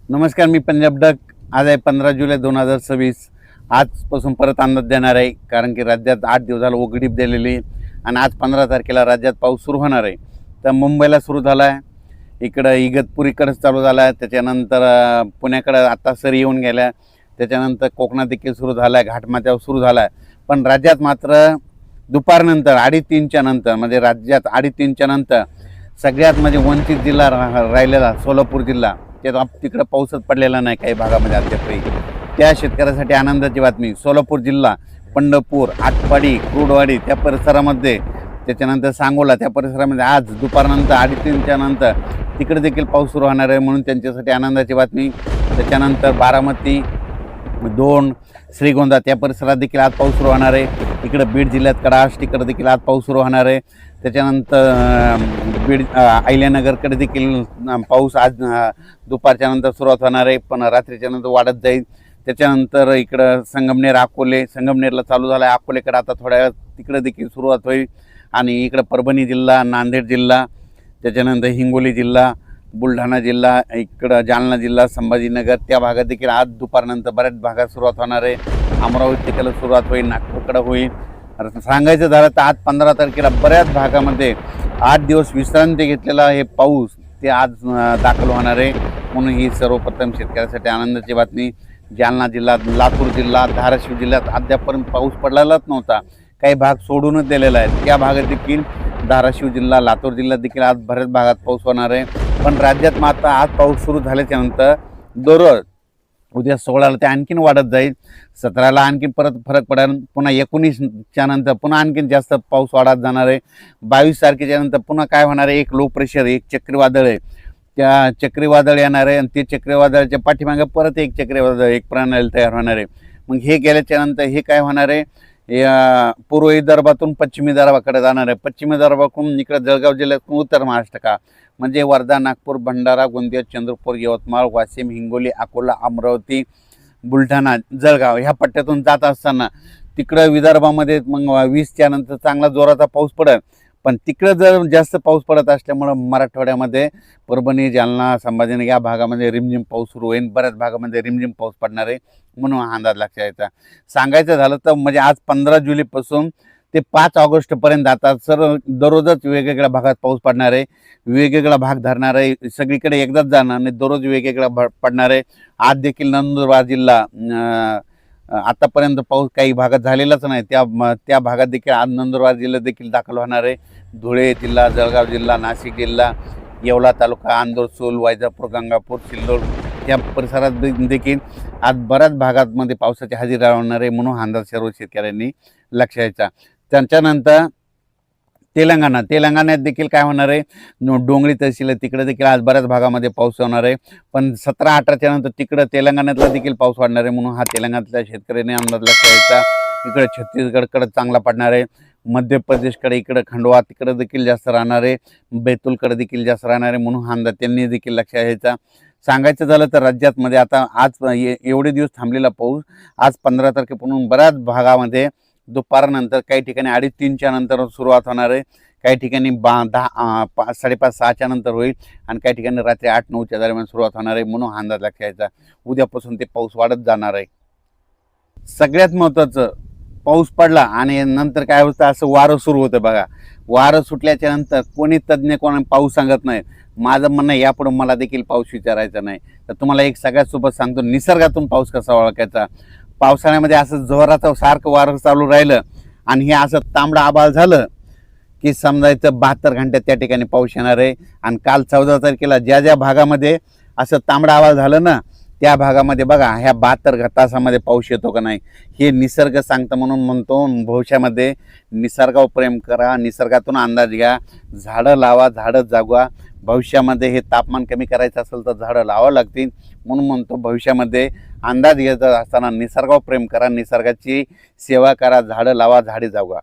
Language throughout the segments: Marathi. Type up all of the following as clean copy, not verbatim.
नमस्कार, मी पंजाब डक. आज आहे 15 जुलै 2026. आजपासून परत अंदाज देणार आहे, कारण की राज्यात 8 दिवस झालं उघडीप दिलेली आणि आज 15 तारखेला राज्यात पाऊस सुरू होणार आहे. तर मुंबईला सुरू झाला आहे, इकडं इगतपुरीकडंच चालू झाला आहे, त्याच्यानंतर पुण्याकडं आता सरी येऊन गेल्या, त्याच्यानंतर कोकणात देखील सुरू झाला आहे, घाटमाथ्यावर सुरू झाला आहे. पण राज्यात मात्र दुपारनंतर 2:30च्या नंतर, म्हणजे राज्यात 2:30च्या नंतर सगळ्यात म्हणजे वंचित जिल्हा राहिलेला सोलापूर जिल्हा, त्यात तिकडं पाऊसच पडलेला नाही काही भागामध्ये अद्यापही. त्या शेतकऱ्यासाठी आनंदाची बातमी. सोलापूर जिल्हा, पंढरपूर, आटपाडी, क्रूडवाडी त्या परिसरामध्ये, त्याच्यानंतर सांगोला त्या परिसरामध्ये आज दुपारनंतर 2:30च्या नंतर तिकडे देखील पाऊस सुरू होणार आहे, म्हणून त्यांच्यासाठी आनंदाची बातमी. त्याच्यानंतर बारामती, दोन, श्रीगोंदा त्या परिसरात देखील आज पाऊस सुरू होणार आहे. इकडं बीड जिल्ह्यात कडाश तिकडं देखील आज पाऊस सुरू होणार आहे. त्याच्यानंतर बीड अहिल्यानगरकडे देखील पाऊस आज दुपारच्या नंतर सुरुवात होणार आहे, पण रात्रीच्या नंतर वाढत जाईल. त्याच्यानंतर इकडं संगमनेर, अकोले, संगमनेरला चालू झालं आहे, अकोलेकडे आता थोड्या वेळात तिकडे देखील सुरुवात होईल. आणि इकडं परभणी जिल्हा, नांदेड जिल्हा, त्याच्यानंतर हिंगोली जिल्हा, बुलढाणा जिल्हा, इकडं जालना जिल्हा, संभाजीनगर त्या भागात देखील आज दुपारनंतर बऱ्याच भागात सुरुवात होणार आहे. अमरावती तिकडे सुरुवात होईल, नागपूरकडे होईल. सांगायचं झालं तर आज 15 तारखेला बऱ्याच भागामध्ये 8 दिवस विश्रांती घेतलेला हे पाऊस ते आज दाखल होणार आहे, म्हणून ही सर्वप्रथम शेतकऱ्यासाठी आनंदाची बातमी. जालना जिल्हा, लातूर जिल्हा, धाराशिव जिल्ह्यात अद्यापर्यंत पाऊस पडलेलाच नव्हता, काही भाग सोडूनच दिलेला आहे. त्या भागात देखील धाराशिव जिल्हा, लातूर जिल्ह्यात देखील आज बऱ्याच भागात पाऊस होणार आहे. पण राज्यात मात्र आज पाऊस सुरू झाल्याच्यानंतर दररोज उद्या 16ला ते आणखीन वाढत जाईल, 17ला आणखीन परत फरक पडेल, पुन्हा 19च्या नंतर पुन्हा आणखीन जास्त पाऊस वाढत जाणार आहे. 22 तारखेच्या नंतर पुन्हा काय होणार आहे, एक लो प्रेशर, एक चक्रीवादळ आहे, त्या चक्रीवादळ येणार आहे आणि ते चक्रीवादळाच्या पाठीमागे परत एक चक्रीवादळ, एक प्रणाली तयार होणार आहे. मग हे गेल्याच्या नंतर हे काय होणार आहे, पूर्व विदर्भातून पश्चिमी विदर्भाकडे जाणार आहे, पश्चिमी विदर्भाकडून इकडे जळगाव जिल्ह्यातून उत्तर महाराष्ट्र का, म्हणजे वर्धा, नागपूर, भंडारा, गोंदिया, चंद्रपूर, यवतमाळ, वाशिम, हिंगोली, अकोला, अमरावती, बुलढाणा, जळगाव ह्या पट्ट्यातून जात असताना तिकडं विदर्भामध्ये मग 20च्या नंतर चांगला जोराचा पाऊस पडेल. पण तिकडं जर जास्त पाऊस पडत असल्यामुळं मराठवाड्यामध्ये परभणी, जालना, संभाजीनगर या भागामध्ये रिमझिम पाऊस सुरू होईल, बऱ्याच भागामध्ये रिमझिम पाऊस पडणार आहे, म्हणून हा अंदाज लक्षात यायचा. सांगायचं झालं तर म्हणजे आज 15 जुलैपासून ते 5 ऑगस्टपर्यंत आता सर्व दररोजच वेगवेगळ्या भागात पाऊस पडणार आहे, वेगवेगळा भाग धरणार आहे, सगळीकडे एकदाच जाणार नाही, दररोज वेगवेगळा पडणार आहे. आज देखील नंदुरबार जिल्हा, आतापर्यंत पाऊस काही भागात झालेलाच नाही, त्या भागात देखील आज नंदुरबार जिल्हा देखील दाखल होणार आहे. धुळे जिल्हा, जळगाव जिल्हा, नाशिक जिल्हा, येवला तालुका, अंदोर, सूल, वैजापूर, गंगापूर, सिल्लोड या परिसरात देखील आज बऱ्याच भागांमध्ये पावसाची हजेरी लावणार आहे, म्हणून अंदाज सर्व शेतकऱ्यांनी लक्षात यायचा. त्याच्यानंतर तेलंगणात देखील काय होणार आहे, डोंगरी तहसील तिकडे देखील आज बऱ्याच भागामध्ये पाऊस होणार आहे. पण 17-18च्या नंतर तिकडं तेलंगणातला देखील पाऊस वाढणार आहे, म्हणून हा तेलंगणातल्या शेतकऱ्यांनी अंदाज लक्षात यायचा. इकडे छत्तीसगडकडे चांगला पडणार आहे, मध्य प्रदेशकडे इकडे खंडवा तिकडे देखील जास्त राहणार आहे, बैतूलकडे देखील जास्त राहणार आहे, म्हणून हा अंदाज त्यांनी देखील लक्षात यायचा. सांगायचं झालं तर राज्यात मध्ये आता आज एवढे दिवस थांबलेला पाऊस आज 15 तारखेपासून बऱ्याच भागामध्ये दुपारनंतर काही ठिकाणी 2:30-3च्या नंतर सुरुवात होणार आहे, काही ठिकाणी 5:30-6च्या नंतर होईल आणि काही ठिकाणी रात्री 8-9च्या दरम्यान सुरुवात होणार आहे, म्हणून हा अंदाज लक्षात यायचा. उद्यापासून ते पाऊस वाढत जाणार आहे. सगळ्यात महत्त्वाचं, पाऊस पडला आणि नंतर काय होतं, असं वारं सुरू होतं बघा. वारं सुटल्याच्या नंतर कोणी तज्ज्ञ कोणी पाऊस सांगत नाही. माझं म्हणणं यापुढे मला देखील पाऊस विचारायचा नाही. तर तुम्हाला एक सगळ्यात सोबत सांगतो, निसर्गातून पाऊस कसा ओळखायचा. पावसाळ्यामध्ये असं जोराचं सारखं वारं चालू राहिलं आणि हे असं तांबडं आभाळ झालं की समजायचं 72 घंट्यात त्या ठिकाणी पाऊस येणार आहे. आणि काल 14 तारखेला ज्या ज्या भागामध्ये असं तांबडं आभाळ झालं ना, त्या भागामध्ये बघा ह्या 72 तासामध्ये पाऊस येतो का नाही हे निसर्ग सांगतं. म्हणून म्हणतो भविष्यामध्ये निसर्गावर प्रेम करा, निसर्गातून अंदाज घ्या, झाडं लावा, झाडं जगवा. भविष्यामध्ये हे तापमान कमी करायचं असेल तर झाडं लावावं लागतील. म्हणून म्हणतो भविष्यामध्ये अंदाज घ्यायचा असताना निसर्गावर प्रेम करा, निसर्गाची सेवा करा, झाडं लावा, झाडे जगवा.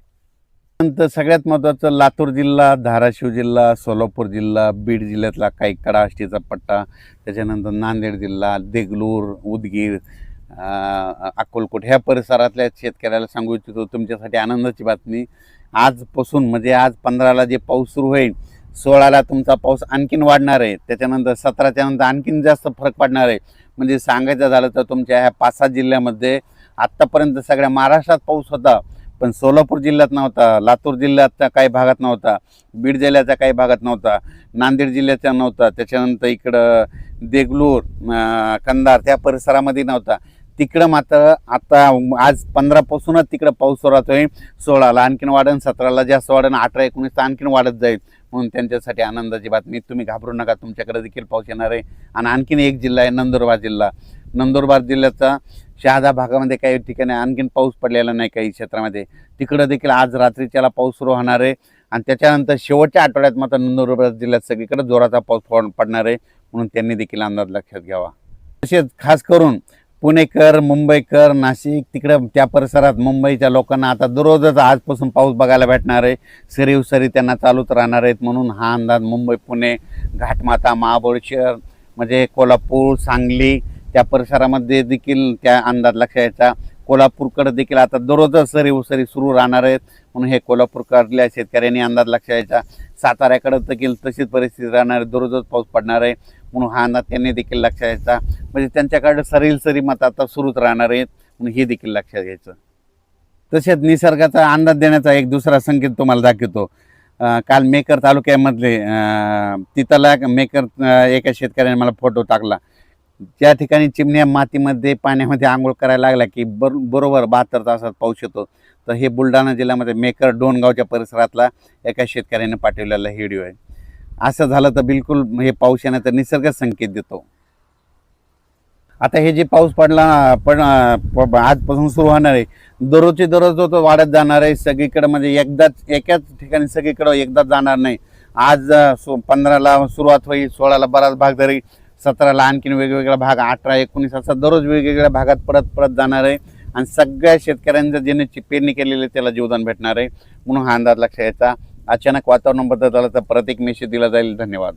नंतर सगळ्यात महत्त्वाचं लातूर जिल्हा, धाराशिव जिल्हा, सोलापूर जिल्हा, बीड जिल्ह्यातला काही कडाष्टीचा पट्टा, त्याच्यानंतर नांदेड जिल्हा, देगलूर, उदगीर, अक्कलकोट ह्या परिसरातल्या शेतकऱ्याला सांगू इच्छितो तुमच्यासाठी आनंदाची बातमी. आजपासून म्हणजे आज 15ला जे पाऊस सुरू होईल, 16ला तुमचा पाऊस आणखीन वाढणार आहे, त्याच्यानंतर 17च्या नंतर आणखीन जास्त फरक पडणार आहे. म्हणजे सांगायचं झालं तर तुमच्या ह्या 5-6 जिल्ह्यामध्ये आत्तापर्यंत सगळ्या महाराष्ट्रात पाऊस होता, पण सोलापूर जिल्ह्यात नव्हता, लातूर जिल्ह्याच्या काही भागात नव्हता, बीड जिल्ह्याच्या काही भागात नव्हता, नांदेड जिल्ह्याच्या नव्हता, त्याच्यानंतर इकडं देगलूर, कंधार त्या परिसरामध्ये नव्हता. तिकडं मात्र आता आज 15पासूनच तिकडं पाऊस सुरुवात होईल. 16ला आणखीन वाढेल, 17ला जास्त वाढेल, 18-19 आणखीन वाढत जाईल. म्हणून त्यांच्यासाठी आनंदाची बातमी. तुम्ही घाबरू नका, तुमच्याकडे देखील पाऊस येणार आहे. आणि आणखीन एक जिल्हा आहे नंदुरबार जिल्हा. नंदुरबार जिल्ह्याचा शहादा भागामध्ये काही ठिकाणी आणखीन पाऊस पडलेला नाही, काही क्षेत्रामध्ये तिकडं देखील आज रात्रीच्याला पाऊस सुरू होणार आहे. आणि त्याच्यानंतर शेवटच्या आठवड्यात मात्र नंदुरबार जिल्ह्यात सगळीकडे जोराचा पाऊस पडणार आहे. म्हणून त्यांनी देखील अंदाज लक्षात घ्यावा. तसेच खास करून पुणेकर, मुंबईकर, नाशिक तिकडं त्या परिसरात मुंबईच्या लोकांना आता दररोजच आजपासून पाऊस बघायला भेटणार आहे. सरीव सरी त्यांना चालूच राहणार आहेत. म्हणून हा अंदाज मुंबई, पुणे, घाटमाता, महाबळेश्वर म्हणजे कोल्हापूर, सांगली त्या परिसरामध्ये देखील त्या अंदाज लक्षात यायचा. कोल्हापूरकडे देखील आता दररोजच सरीव सरी सुरू राहणार आहेत. म्हणून हे कोल्हापूरकडल्या शेतकऱ्यांनी अंदाज लक्षात यायचा. साताऱ्याकडे देखील तशीच परिस्थिती राहणार आहे, दररोजच पाऊस पडणार आहे. म्हणून हा अंदाज त्यांनी देखील लक्षात यायचा. म्हणजे त्यांच्याकडे सरील सरी मत आता सुरूच राहणार आहेत, म्हणून हे देखील लक्षात घ्यायचं. तसेच निसर्गाचा अंदाज देण्याचा एक दुसरा संकेत तुम्हाला दाखवतो. काल मेकर तालुक्यामधले तिथला मेकर एका शेतकऱ्याने मला फोटो टाकला. ज्या ठिकाणी चिमण्या मातीमध्ये पाण्यामध्ये आंघोळ करायला लागला की बरोबर 72 तासात पाऊस येतो. तर हे बुलढाणा जिल्ह्यामध्ये मेकर डोणगावच्या परिसरातला एका शेतकऱ्याने पाठवलेला व्हिडिओ आहे. असं झालं तर बिलकुल हे पाऊस येण्याचा निसर्ग संकेत देतो. आता हे जे पाऊस पडला आजपासून सुरू होणार आहे, दररोजची दररोज तो वाढत जाणार आहे. सगळीकडे म्हणजे एकाच ठिकाणी सगळीकडे एकदाच जाणार नाही. आज 15ला सुरुवात होईल, 16ला बराच भाग धरी, 17ला आणखीन वेगवेगळा भाग, 18-19 असं दररोज वेगवेगळ्या भागात परत जाणार आहे. आणि सगळ्या शेतकऱ्यांचं ज्यांनी पेरणी केलेली त्याला जीवदान भेटणार आहे. म्हणून हा अंदाज लक्षात यायचा. अचानक वातावरण बदल झाला तर परत एक मेसेज दिला जाईल. धन्यवाद.